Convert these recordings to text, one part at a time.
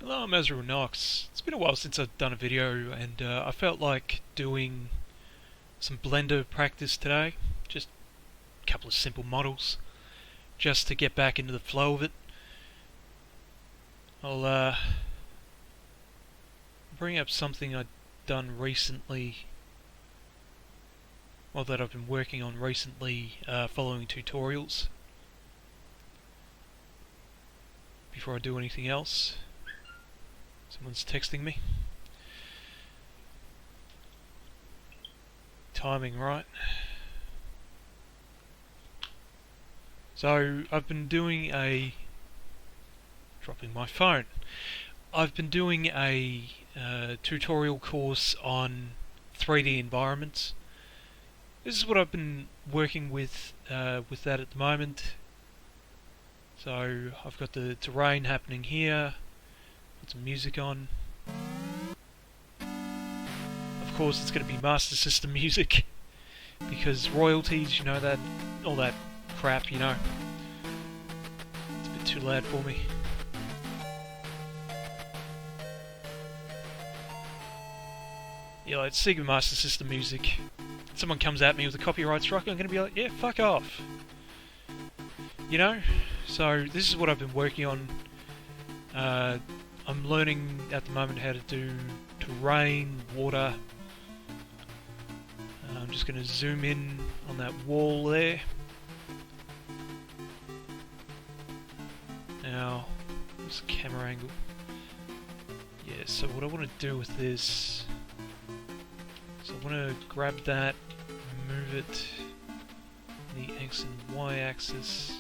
Hello, I'm Azrael Knox. It's been a while since I've done a video, and I felt like doing some Blender practice today. Just a couple of simple models, just to get back into the flow of it. I'll bring up something I've done recently, well, that I've been working on recently, following tutorials, before I do anything else. Someone's texting me. Timing right. So I've been doing dropping my phone. I've been doing a tutorial course on 3D environments. This is what I've been working with that at the moment. So I've got the terrain happening here. Put some music on. Of course, it's going to be Master System music because royalties, that, all that crap, It's a bit too loud for me. Yeah, like Sega Master System music. Someone comes at me with a copyright strike, I'm going to be like, yeah, fuck off. So this is what I've been working on. I'm learning at the moment how to do terrain, water. I'm just going to zoom in on that wall there. Now, what's the camera angle? Yeah, so what I want to do with this... So I want to grab that, move it the X and Y axis.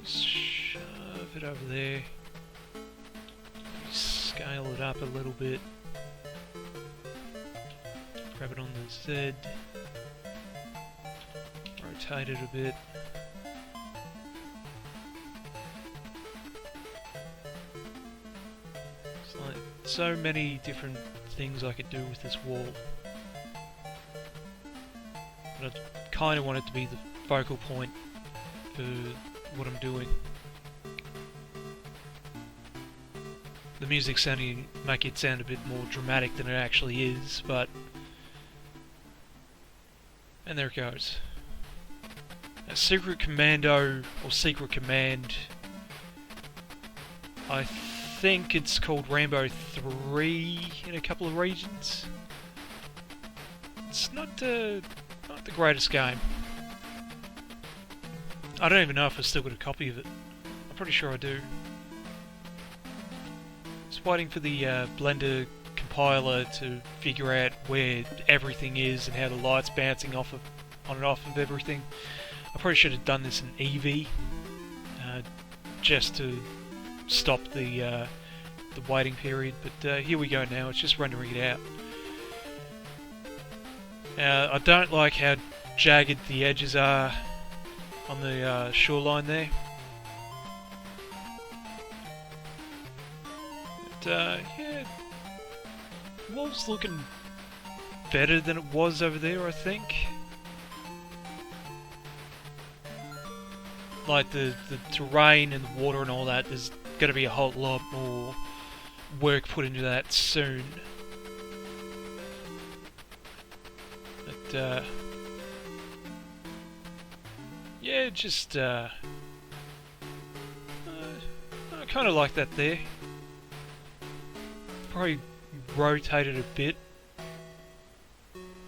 Shove it over there. Scale it up a little bit. Grab it on the Z. Rotate it a bit. It's like so many different things I could do with this wall. But I kind of want it to be the focal point for what I'm doing. The music make it sound a bit more dramatic than it actually is, but... And there it goes. A Secret Commando, or Secret Command, I think it's called Rambo 3 in a couple of regions. It's not the greatest game. I don't even know if I've still got a copy of it. I'm pretty sure I do. Just waiting for the Blender compiler to figure out where everything is and how the light's bouncing on and off of everything. I probably should have done this in Eevee, just to stop the waiting period, but here we go now, it's just rendering it out. I don't like how jagged the edges are on the shoreline there. But, yeah, the wall's looking better than it was over there, I think. Like the terrain and the water and all that, there's going to be a whole lot more work put into that soon. But, yeah, just, I kind of like that there. Probably rotate it a bit.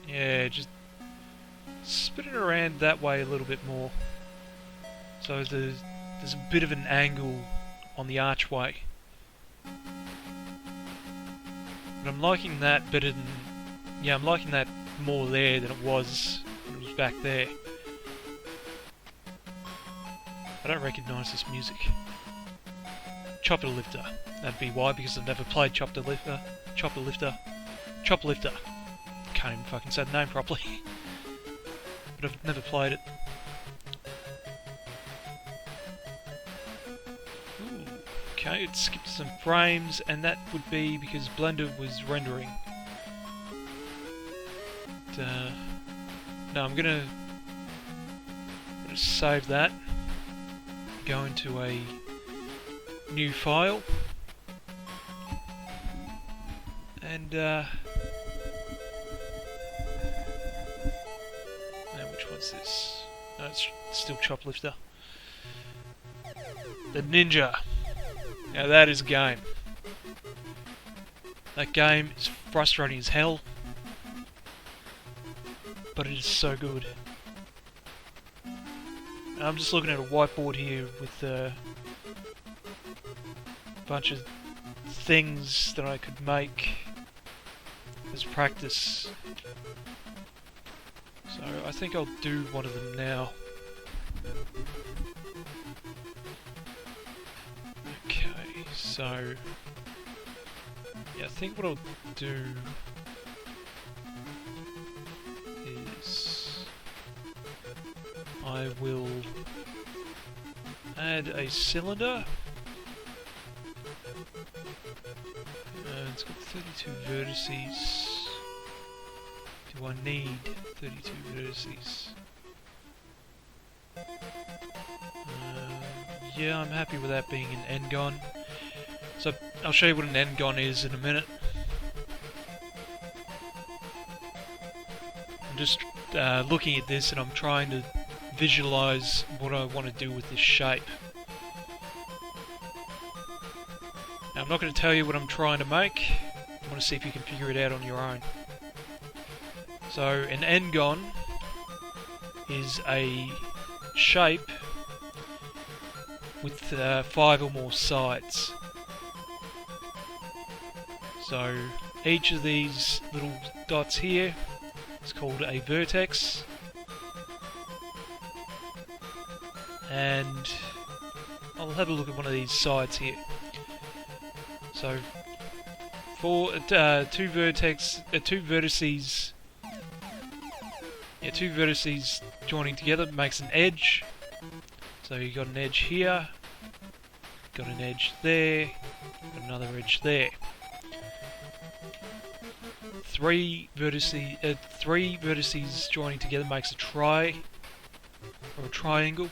Yeah, just spin it around that way a little bit more. So there's a bit of an angle on the archway. But I'm liking that better than... Yeah, I'm liking that more there than it was when it was back there. I don't recognise this music. Chopper Lifter. That'd be why, because I've never played Chopper Lifter. Chopper Lifter. Chopper Lifter. Can't even fucking say the name properly. But I've never played it. Ooh, okay, it skipped some frames, and that would be because Blender was rendering. But, no, I'm gonna save that. go into a new file, and now which one's this? No, it's still Choplifter. The Ninja. Now that is a game. That game is frustrating as hell, but it is so good. I'm just looking at a whiteboard here with a bunch of things that I could make as practice. So I think I'll do one of them now. Okay, so yeah, I think what I'll do is I will add a cylinder. It's got 32 vertices. Do I need 32 vertices? Yeah, I'm happy with that being an n-gon. So I'll show you what an n-gon is in a minute. I'm just looking at this and I'm trying to visualize what I want to do with this shape. Now, I'm not going to tell you what I'm trying to make. I want to see if you can figure it out on your own. So an n-gon is a shape with 5 or more sides. So each of these little dots here is called a vertex, and I'll have a look at one of these sides here. So for two vertices joining together makes an edge. So you got an edge here, got an edge there, got another edge there. Three vertices joining together makes a or a triangle.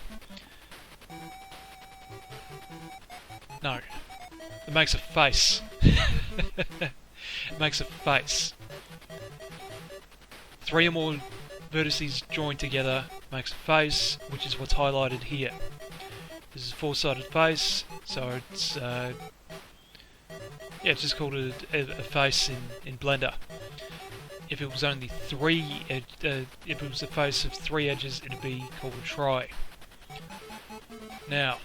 No, it makes a face. It makes a face. 3 or more vertices joined together makes a face, which is what's highlighted here. This is a 4-sided face, so it's it's just called a face in Blender. If it was only if it was a face of 3 edges, it'd be called a tri. Now,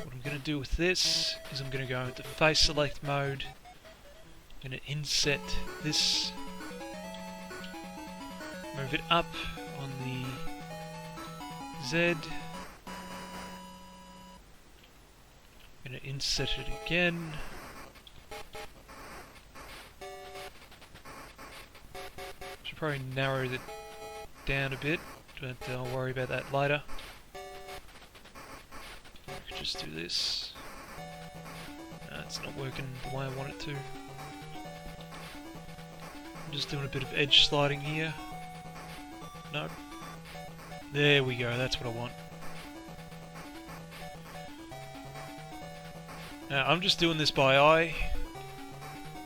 what I'm going to do with this is I'm going to go into face select mode. I'm going to inset this, move it up on the Z. I'm going to inset it again. Should probably narrow that down a bit, but I'll worry about that later. I could just do this. It's not working the way I want it to. I'm just doing a bit of edge sliding here. Nope. There we go, that's what I want. Now, I'm just doing this by eye,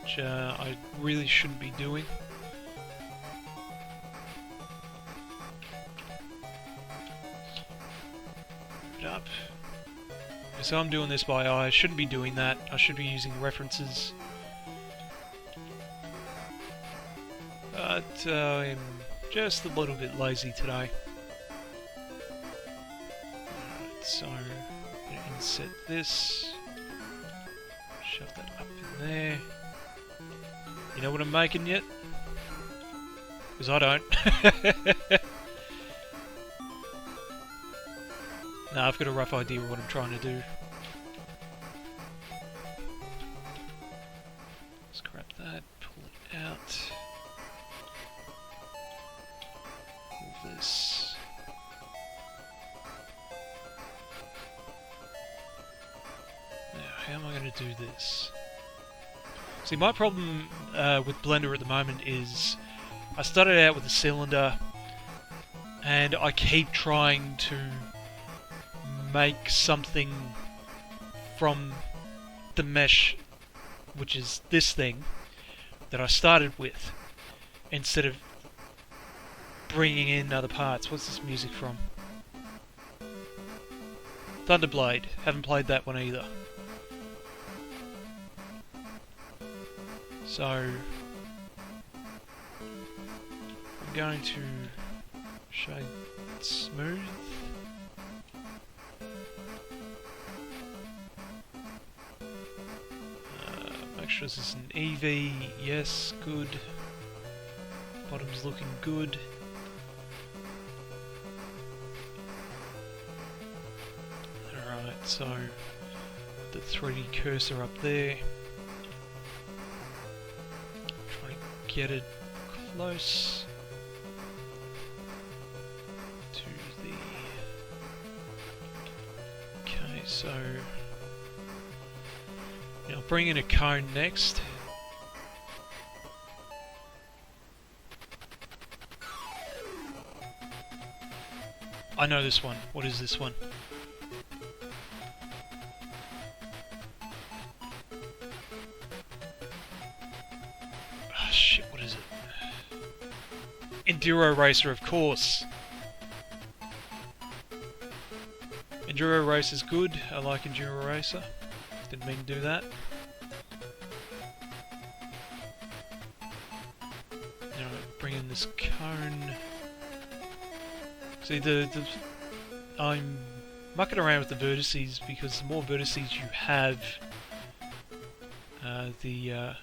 which I really shouldn't be doing. Move it up. So I'm doing this by eye, I shouldn't be doing that. I should be using references. But I'm just a little bit lazy today. Alright, so I'm going to inset this. Shove that up in there. You know what I'm making yet? Because I don't. No, I've got a rough idea of what I'm trying to do. Scrap that, pull it out. Pull this. Now, how am I going to do this? See, my problem with Blender at the moment is I started out with a cylinder and I keep trying to make something from the mesh, which is this thing that I started with, instead of bringing in other parts. What's this music from? Thunderblade. Haven't played that one either. So I'm going to shade smooth. Make sure this is an EV. Yes, good. Bottom's looking good. Alright, so the 3D cursor up there. Try to get it close to the... Okay, so now bring in a cone next. I know this one. What is this one? Ah, shit, what is it? Enduro Racer, of course. Enduro Racer is good. I like Enduro Racer. Didn't mean to do that. Now bring in this cone. See, I'm mucking around with the vertices because the more vertices you have, the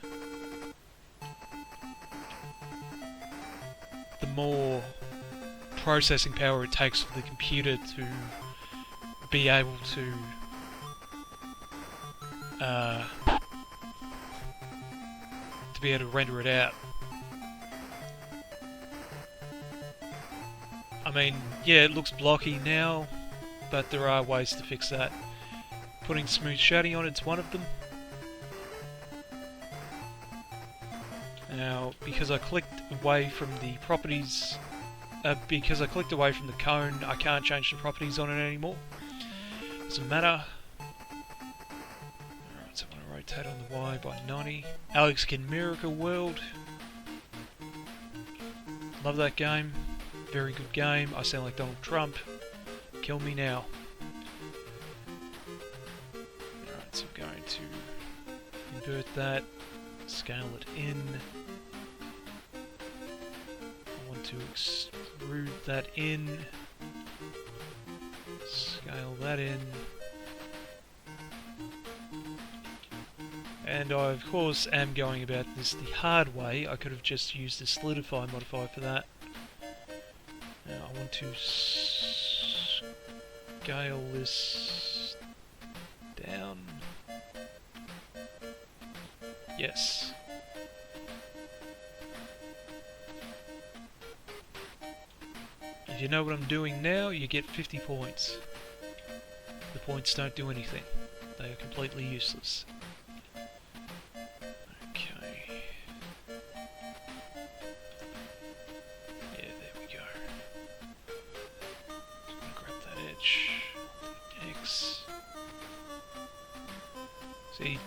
more processing power it takes for the computer to be able to render it out. I mean, yeah, it looks blocky now, but there are ways to fix that. Putting smooth shading on it's one of them. Now, because I clicked away from the properties, because I clicked away from the cone, I can't change the properties on it anymore. Doesn't matter. Alright, so I'm going to rotate on the Y by 90. Alex Kidd Miracle World. Love that game. Very good game. I sound like Donald Trump. Kill me now. Alright, so I'm going to invert that, scale it in. I want to extrude that in, scale that in. And I, of course, am going about this the hard way. I could have just used the solidify modifier for that. Now I want to scale this down. Yes. If you know what I'm doing now, you get 50 points. The points don't do anything. They are completely useless. See,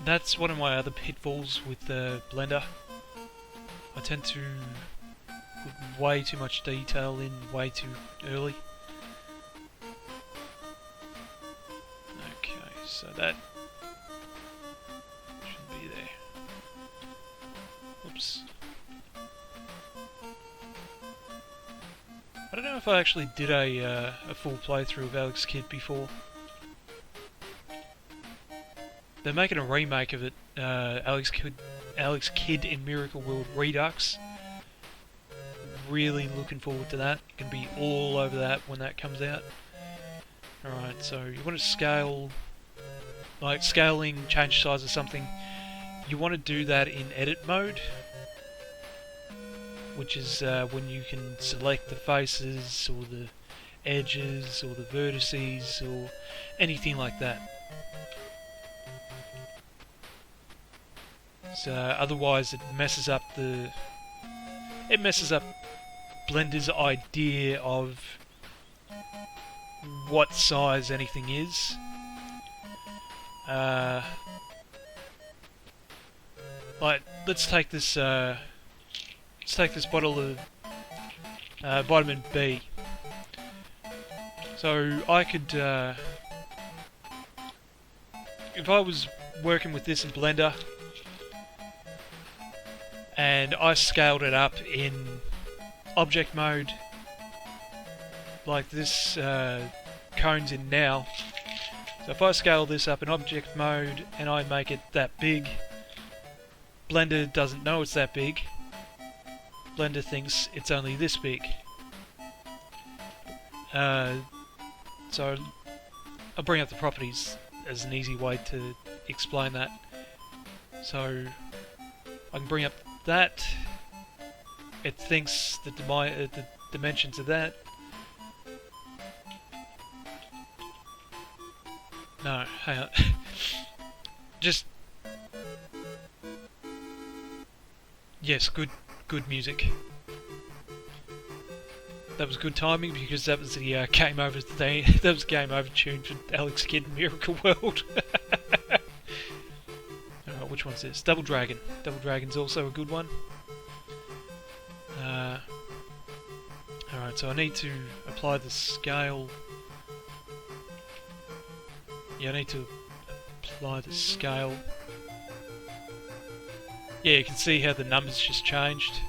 that's one of my other pitfalls with the Blender. I tend to put way too much detail in way too early. Okay, so that shouldn't be there. Oops. I don't know if I actually did a full playthrough of Alex Kidd before. They're making a remake of it, Alex Kidd in Miracle World Redux. Really looking forward to that. Gonna be all over that when that comes out. Alright, so you want to scale, like scaling, change size or something. You want to do that in edit mode, which is when you can select the faces or the edges or the vertices or anything like that. So otherwise it messes up Blender's idea of what size anything is. Like, let's take this bottle of vitamin B. So I could, if I was working with this in Blender, and I scaled it up in object mode, like this cone's in now. So if I scale this up in object mode and I make it that big, Blender doesn't know it's that big. Blender thinks it's only this big. So I'll bring up the properties as an easy way to explain that. So I can bring up that. It thinks the dimensions of that. No, hang on. Just... Yes, good music. That was good timing because that was the game over thing. That was game over tune for Alex Kidd in Miracle World. Alright, which one's this? Double Dragon. Double Dragon's also a good one. Alright, so I need to apply the scale. Yeah, I need to apply the scale. Yeah, you can see how the numbers just changed.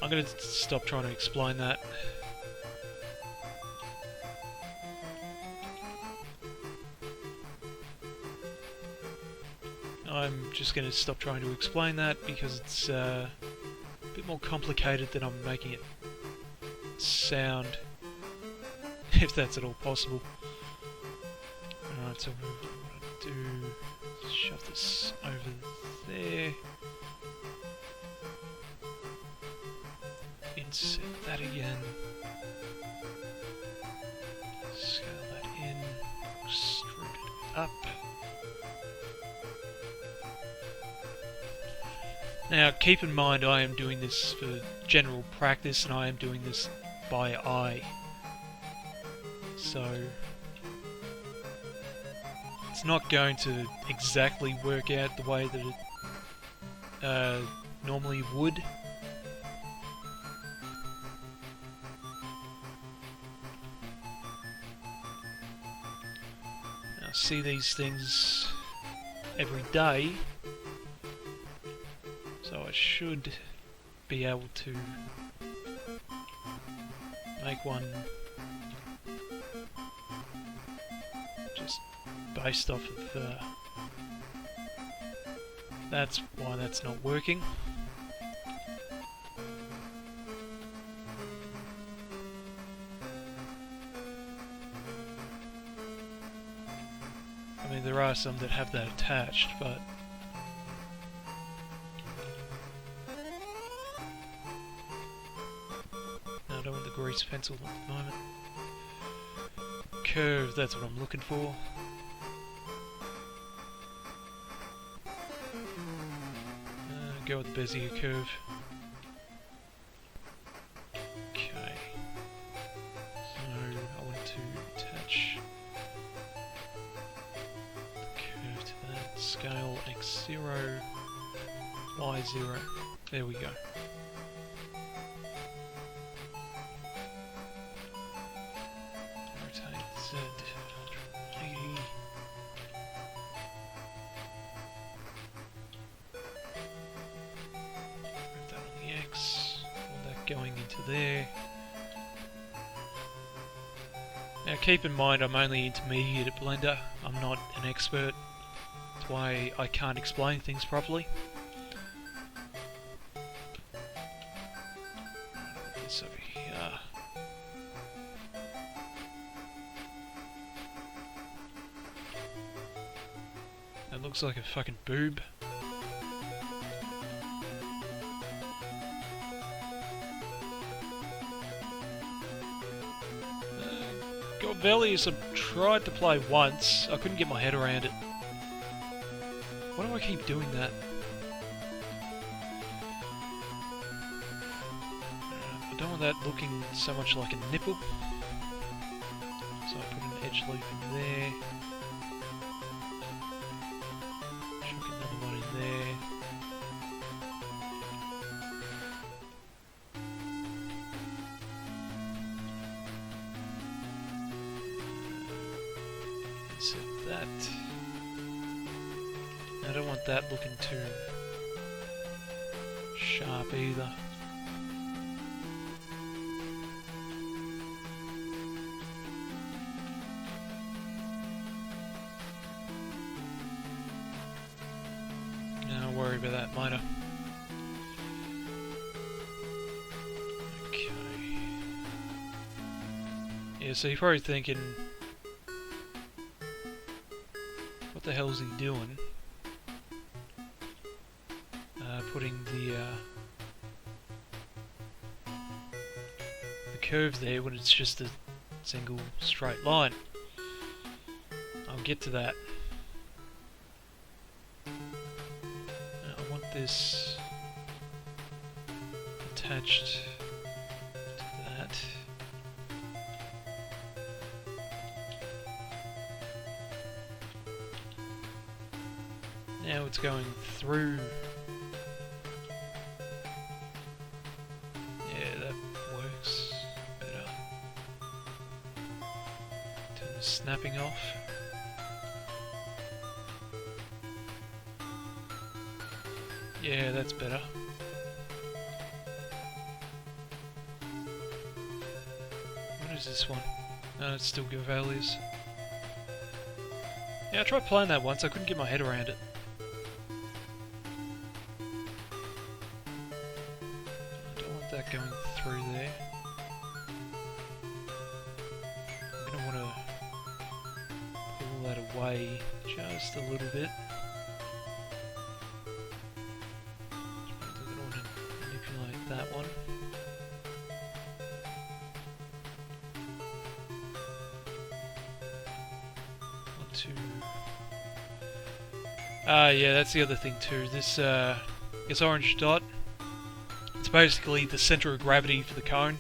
I'm going to stop trying to explain that. I'm just going to stop trying to explain that because it's a bit more complicated than I'm making it sound, if that's at all possible. Alright, so what I do, shove this over there. Insert that again. Scale that in. Extrude it up. Now, keep in mind I am doing this for general practice and I am doing this by eye. So it's not going to exactly work out the way that it normally would. I see these things every day, so I should be able to make one just based off of that's why that's not working. I mean, there are some that have that attached, but no, I don't want the grease pencil at the moment. Curve, that's what I'm looking for. Go with the Bezier curve. Okay. So I want to attach the curve to that. Scale X0, Y0. There we go. Rotate Z 180. Going into there. Now keep in mind I'm only intermediate at Blender, I'm not an expert, that's why I can't explain things properly. Put this over here. That looks like a fucking boob. Velius I've tried to play once, I couldn't get my head around it. Why do I keep doing that? I don't want that looking so much like a nipple. So I'll put an edge loop in there. Chuck another one in there. Set that. I don't want that looking too sharp either. Don't worry about that later. Okay. Yeah, so you're probably thinking, what the hell is he doing? Putting the curve there when it's just a single straight line. I'll get to that. Now I want this attached to that. Now it's going through. Yeah, that works better. Turn the snapping off. Yeah, that's better. What is this one? No, it's still Govalius. Yeah, I tried playing that once, I couldn't get my head around it. I don't want that going through there. I'm going to want to pull that away just a little bit. That one. One, two. Yeah, that's the other thing too. This orange dot, it's basically the center of gravity for the cone.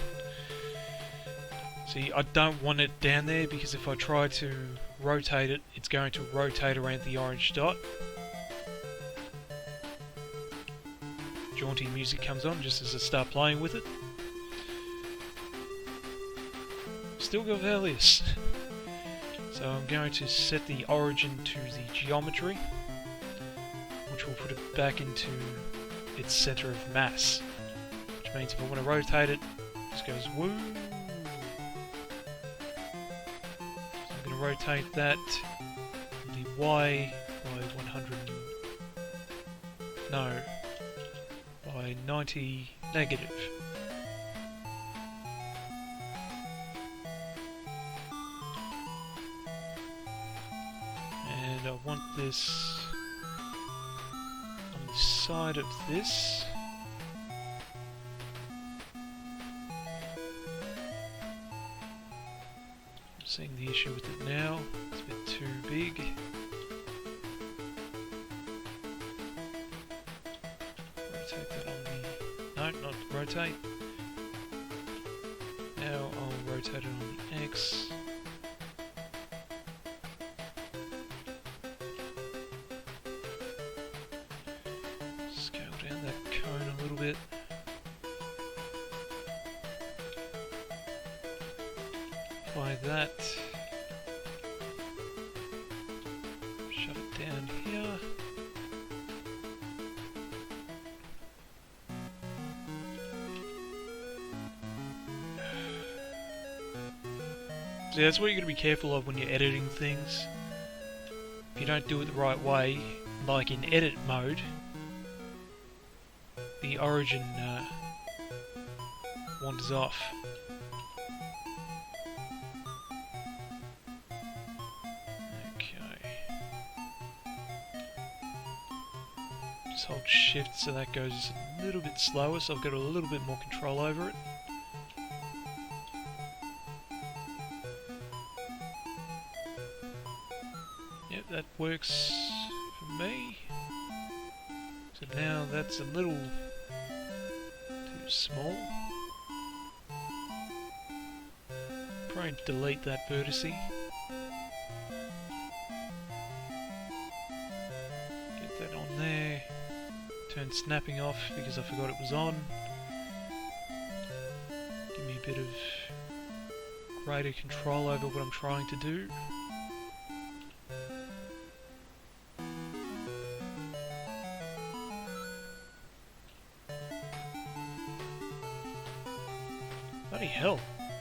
See, I don't want it down there because if I try to rotate it, it's going to rotate around the orange dot. Jaunty music comes on just as I start playing with it. Still Govalius. So I'm going to set the origin to the geometry, which will put it back into its center of mass. Which means if I want to rotate it, it just goes woo. So I'm going to rotate that the Y by 100. No. By 90 negative. And I want this on the side of this. I'm seeing the issue with it now. It's a bit too big. Not rotate. Now I'll rotate it on the X. Scale down that cone a little bit. Apply that. Shut it down here. So that's what you're going to be careful of when you're editing things. If you don't do it the right way, like in edit mode, the origin wanders off. Okay. Just hold shift so that goes a little bit slower, so I've got a little bit more control over it. Yep, that works for me. So now that's a little too small. try and delete that vertice. Get that on there. Turn snapping off because I forgot it was on. Give me a bit of greater control over what I'm trying to do. Bloody hell,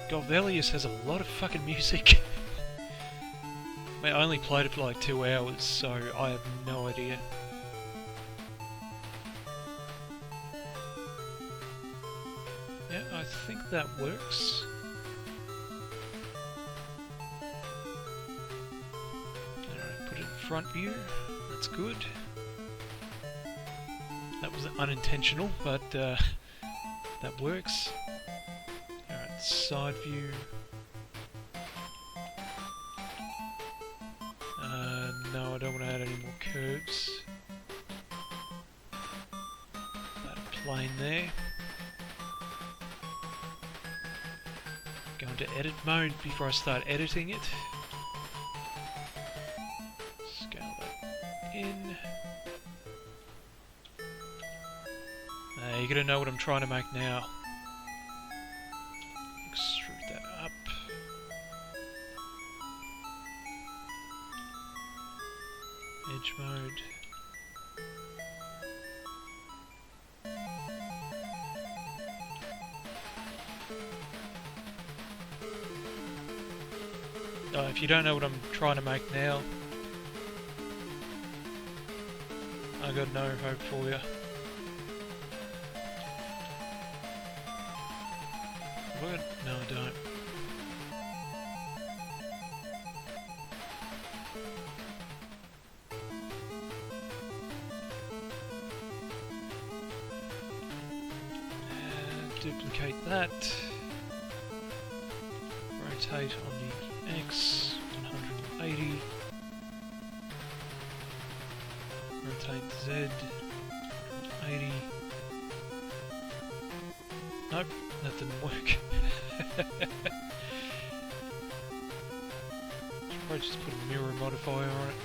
Golvelius has a lot of fucking music. I mean, I only played it for like 2 hours, so I have no idea. Yeah, I think that works. Alright, put it in front view. That's good. That was unintentional, but that works. Alright, side view. No, I don't want to add any more curves. Add a plane there. Go into edit mode before I start editing it. Scale that in. You're gonna know what I'm trying to make now. Extrude that up. Edge mode. If you don't know what I'm trying to make now, I got no hope for you. What? No, I don't. Duplicate that. Rotate on the X, 180. Rotate Z, 180. Nope, that didn't work. Should probably just put a mirror modifier on it.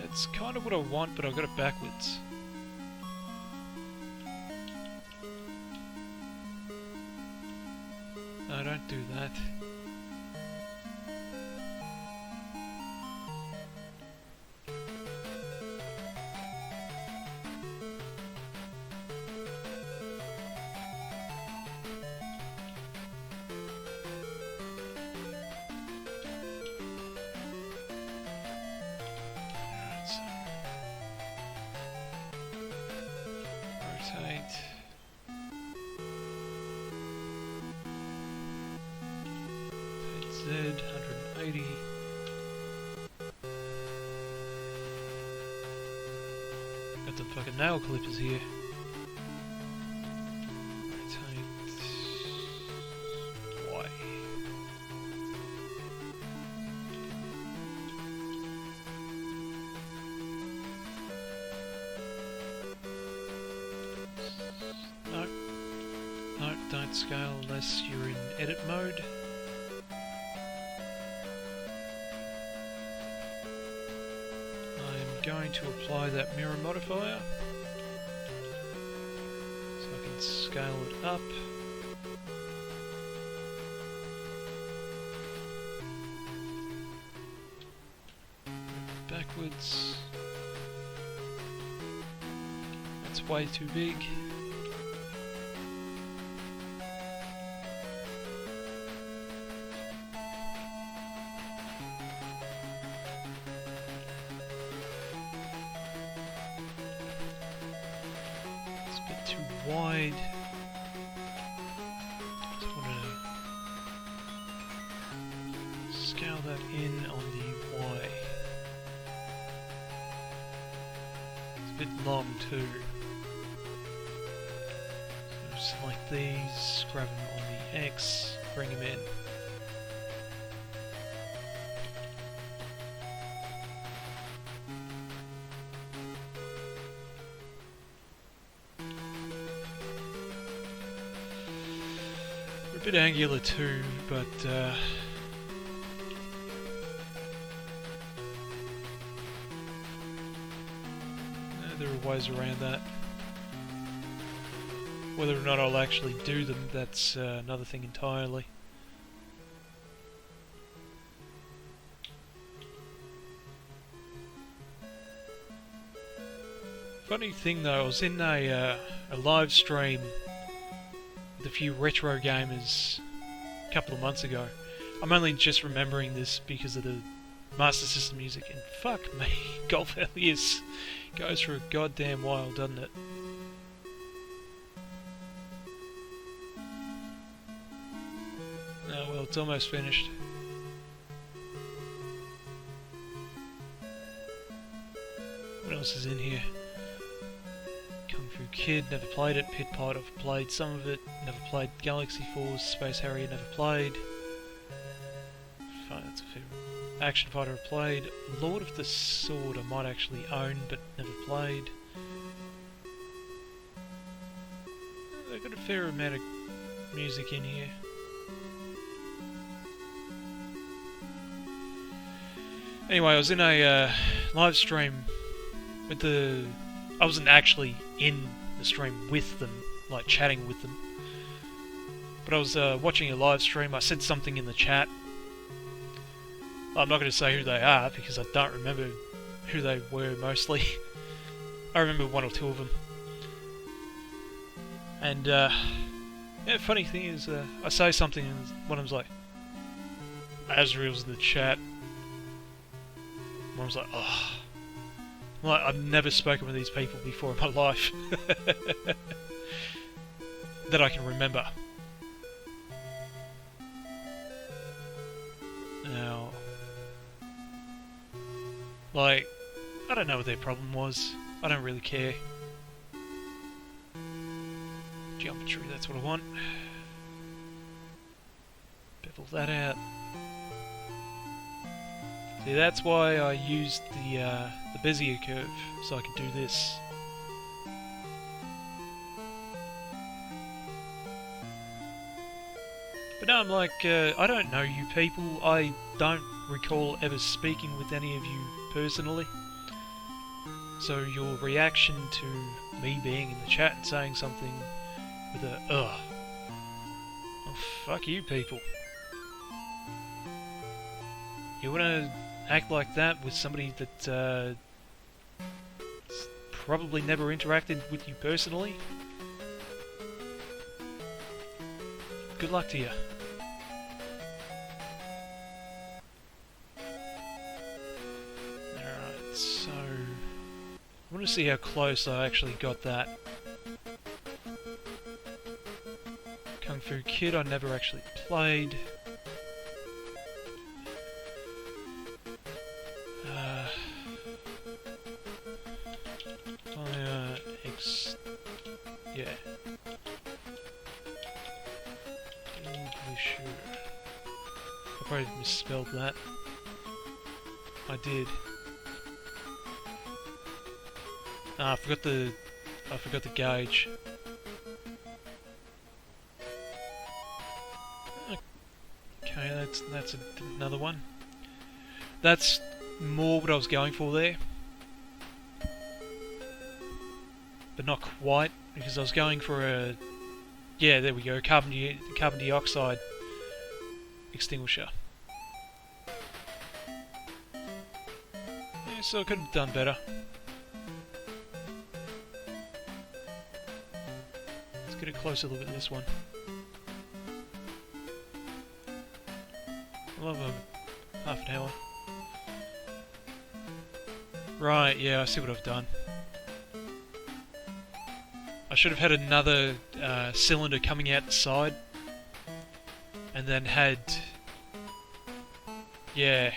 It's kind of what I want, but I've got it backwards. No, don't do that. Rotate. Z, 180. Got some fucking nail clippers here. Rotate. Y. No. No, don't scale unless you're in edit mode. Going to apply that mirror modifier so I can scale it up. Backwards. That's way too big. Too wide. Just want to scale that in on the Y. It's a bit long too. So select these, grab them on the X, bring them in. They're a bit angular too, but there are ways around that. Whether or not I'll actually do them, that's another thing entirely. Funny thing though, I was in a live stream with a few retro gamers a couple of months ago. I'm only just remembering this because of the Master System music, and fuck me, Golf Alias goes for a goddamn while, doesn't it? Oh well, it's almost finished. What else is in here? Kung Fu Kid, never played it. Pit Pot, I've played some of it. Never played Galaxy Force. Space Harrier, never played. Fine, that's a favorite. Action Fighter, I've played. Lord of the Sword, I might actually own, but never played. They've got a fair amount of music in here. Anyway, I was in a live stream with the... I wasn't actually in the stream with them, like chatting with them. But I was watching a live stream. I said something in the chat. I'm not going to say who they are because I don't remember who they were mostly. I remember one or two of them. And yeah, funny thing is, I say something and one of them's like, Azrael's in the chat. I was like, oh. Like, I've never spoken with these people before in my life. That I can remember. Now, like, I don't know what their problem was. I don't really care. Geometry, that's what I want. Bevel that out. See, that's why I used the Bezier curve, so I could do this. But no, I'm like, I don't know you people. I don't recall ever speaking with any of you personally. So your reaction to me being in the chat and saying something with a, ugh. Oh, fuck you people. You wanna act like that with somebody that probably never interacted with you personally? Good luck to you. Alright, so... I want to see how close I actually got that. Kung Fu Kid I never actually played. Yeah. English. I probably misspelled that. I did. I forgot the gauge. Okay, that's another one. That's more what I was going for there. But not quite, because I was going for a... Yeah, there we go, carbon dioxide extinguisher. Yeah, so I could have done better. Let's get a closer look at this one. I love half an hour. Right, yeah, I see what I've done. I should have had another cylinder coming out the side, and then had, yeah,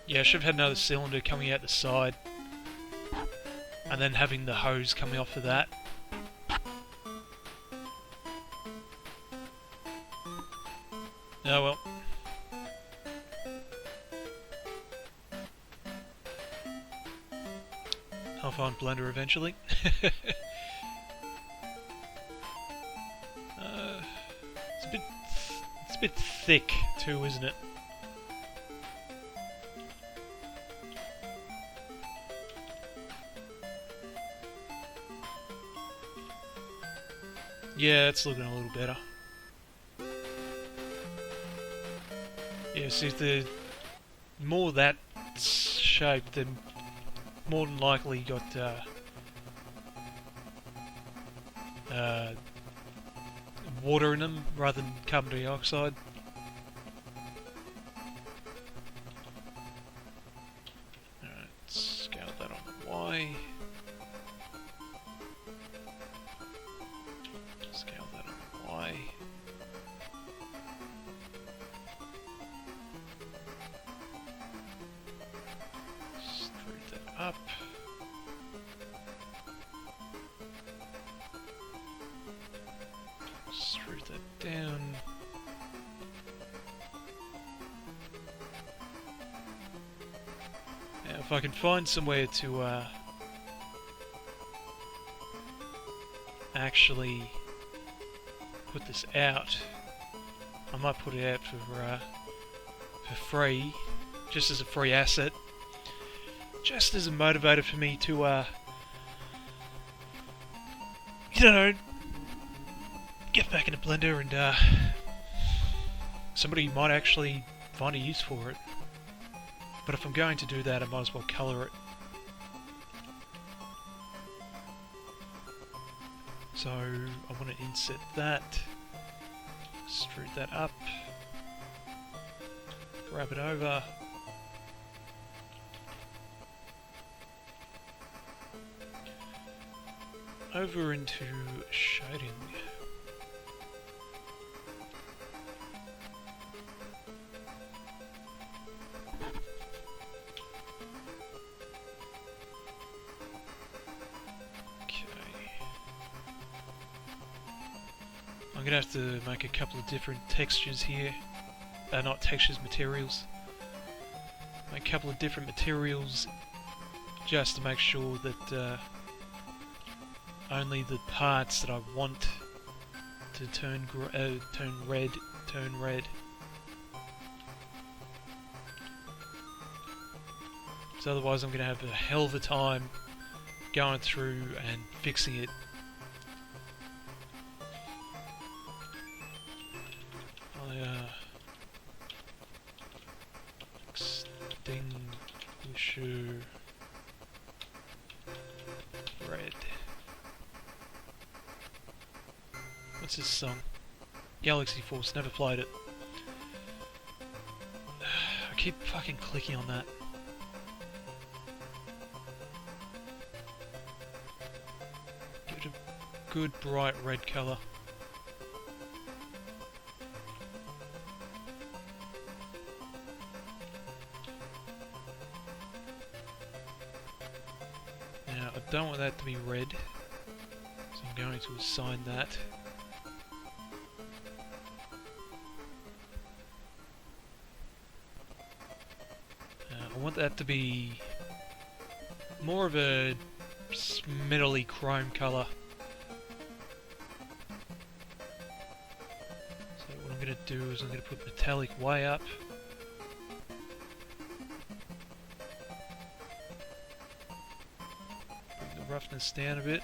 I should have had another cylinder coming out the side, and then having the hose coming off of that. Oh well. I'll find Blender eventually. It's a bit thick too, isn't it? Yeah, it's looking a little better. Yeah, see, the more that shape, then more than likely you got water in them rather than carbon dioxide. Alright, scale that on the Y. Scale that on the Y. Screw that up. Screw that down. Now if I can find somewhere to actually put this out, I might put it out for free, just as a free asset, just as a motivator for me to you know, get back into Blender and somebody might actually find a use for it. But if I'm going to do that, I might as well colour it. So I want to insert that, extrude that up, grab it over, into shading. I'm gonna have to make a couple of different textures here. Not textures, materials. Make a couple of different materials just to make sure that only the parts that I want to turn red. So otherwise I'm gonna have a hell of a time going through and fixing it. Extinguisher red. What's this song? Galaxy Force, never played it. I keep fucking clicking on that. Give it a good bright red colour. Now, I don't want that to be red, so I'm going to assign that. I want that to be more of a metally chrome colour. So what I'm going to do is I'm going to put metallic way up. Bring the roughness down a bit.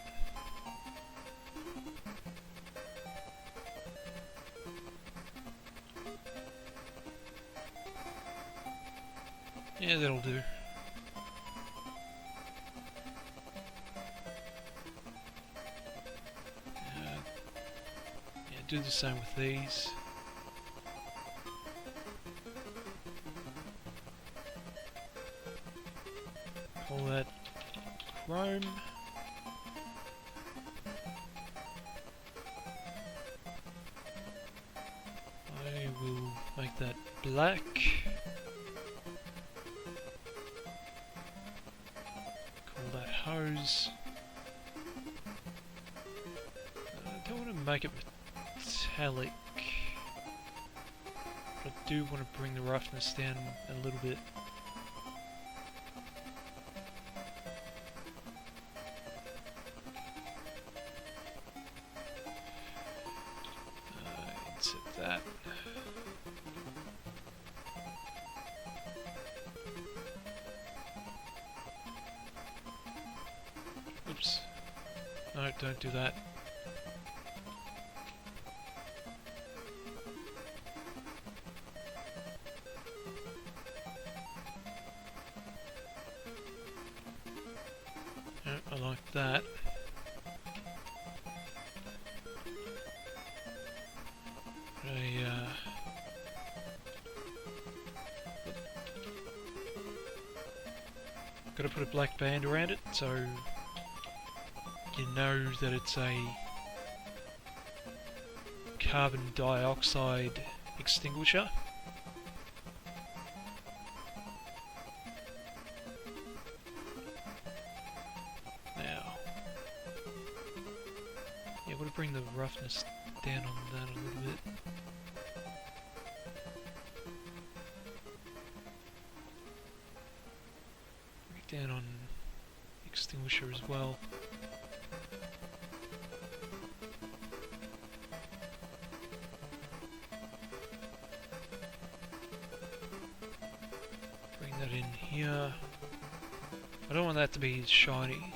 Yeah, that'll do. Yeah, do the same with these. Call that chrome. I will make that black. Call that hose. make it metallic. But I do want to bring the roughness down a little bit. Insert that. Oops. No, don't do that. No, I like that. Gotta put a black band around it so you know that it's a carbon dioxide extinguisher. Now, yeah, we'll bring the roughness down on that a little bit. Bring it down on extinguisher as well. Bring that in here. I don't want that to be shiny.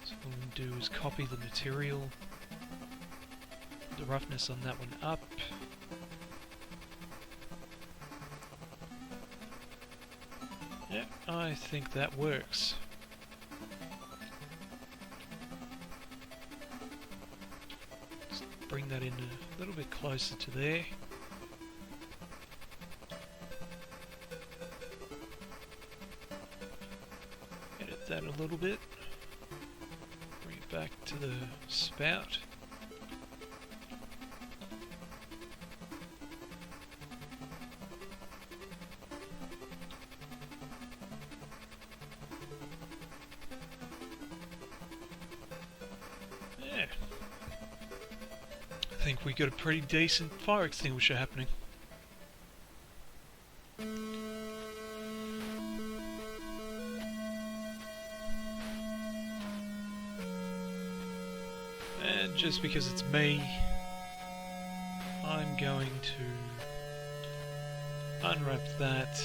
So what I'm going to do is copy the material, the roughness on that one up. Yeah, I think that works. Just bring that in a little bit closer to there. Edit that a little bit. Bring it back to the spout. Yeah. I think we got a pretty decent fire extinguisher happening. And just because it's me, I'm going to unwrap that,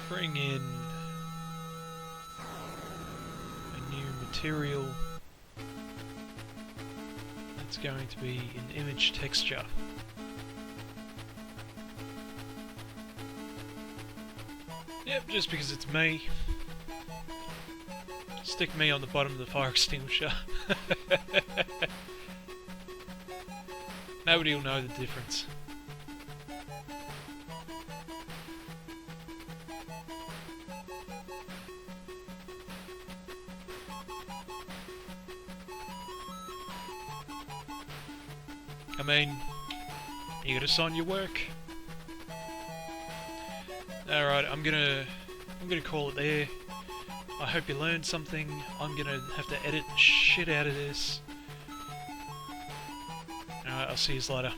bring in a new material. It's going to be an image texture. Yep, just because it's me. Stick me on the bottom of the fire extinguisher. Nobody will know the difference. I mean, you gotta sign your work. Alright, I'm gonna call it there. I hope you learned something. I'm gonna have to edit the shit out of this. Alright, I'll see you later.